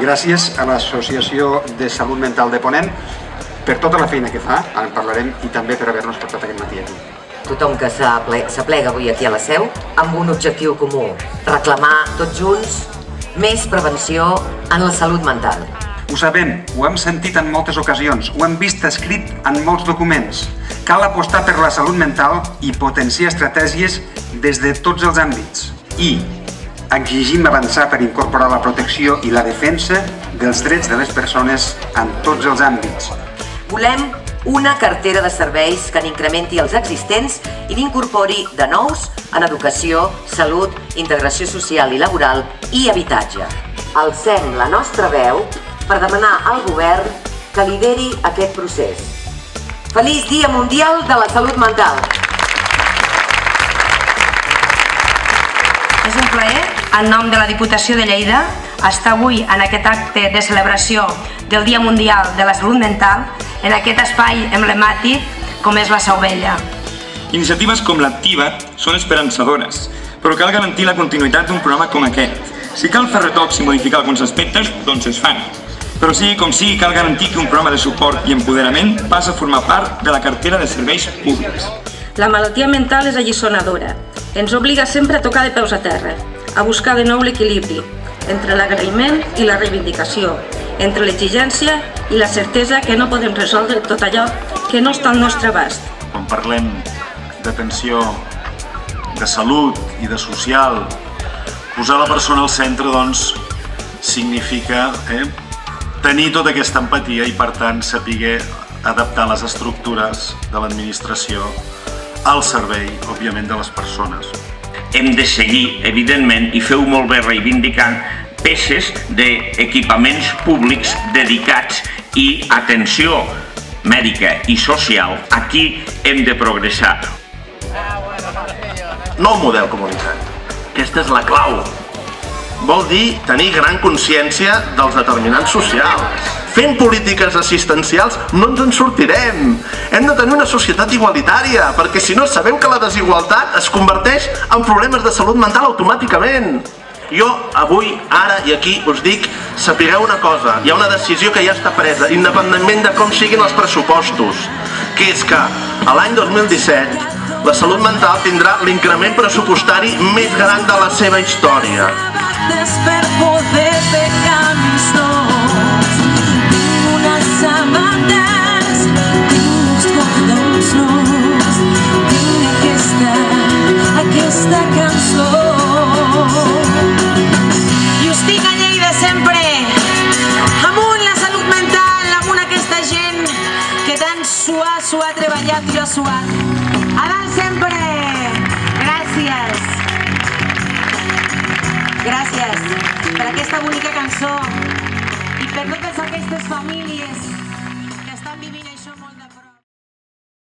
gràcies a l'Associació de Salut Mental de Ponent per tota la feina que fa, en parlarem, i també per haver-nos portat aquest matí aquí. Tothom que s'aplega avui aquí a la seu amb un objectiu comú, reclamar tots junts més prevenció en la salut mental. Ho sabem, ho hem sentit en moltes ocasions, ho hem vist escrit en molts documents. Cal apostar per la salut mental i potenciar estratègies des de tots els àmbits. I exigim avançar per incorporar la protecció i la defensa dels drets de les persones en tots els àmbits. Volem una cartera de serveis que n'incrementi els existents i n'incorpori de nous en educació, salut, integració social i laboral i habitatge. Alcem la nostra veu per demanar al govern que lideri aquest procés. Feliç Dia Mundial de la Salut Mental! És un plaer, en nom de la Diputació de Lleida, estar avui en aquest acte de celebració del Dia Mundial de la Salut Mental en aquest espai emblemàtic com és la Seu Vella. Iniciatives com l'Activa són esperançadores, però cal garantir la continuïtat d'un programa com aquest. Si cal fer retocs i modificar alguns aspectes, doncs es fan. Però sigui com sigui, cal garantir que un programa de suport i empoderament passa a formar part de la cartera de serveis públics. La malaltia mental és alliçonadora. Ens obliga sempre a tocar de peus a terra, a buscar de nou l'equilibri entre l'agraïment i la reivindicació, entre l'exigència i la certesa que no podem resoldre tot allò que no està al nostre abast. Quan parlem d'atenció, de salut i de social, posar la persona al centre, doncs, significa tenir tota aquesta empatia i, per tant, saber adaptar les estructures de l'administració al servei, òbviament, de les persones. Hem de seguir, evidentment, i feu molt bé reivindicant, peces d'equipaments públics dedicats i atenció mèdica i social. Aquí hem de progressar. Nou model comunitari. Aquesta és la clau. Vol dir tenir gran consciència dels determinants socials. Fent polítiques assistencials no ens en sortirem. Hem de tenir una societat igualitària, perquè si no sabem que la desigualtat es converteix en problemes de salut mental automàticament. Jo avui, ara i aquí us dic, sapigueu una cosa, hi ha una decisió que ja està presa, independentment de com siguin els pressupostos, que és que l'any 2017 la salut mental tindrà l'increment pressupostari més gran de la seva història. Per poder pecar mis nos, tinc unes sabates, tinc uns cordons nous, tinc aquesta cançó. I us dic a Lleida sempre, amunt la salut mental, amunt aquesta gent que tant s'ho ha treballat i ho ha suat. A dalt sempre! Gràcies! Gràcies per aquesta bonica cançó i per totes aquestes famílies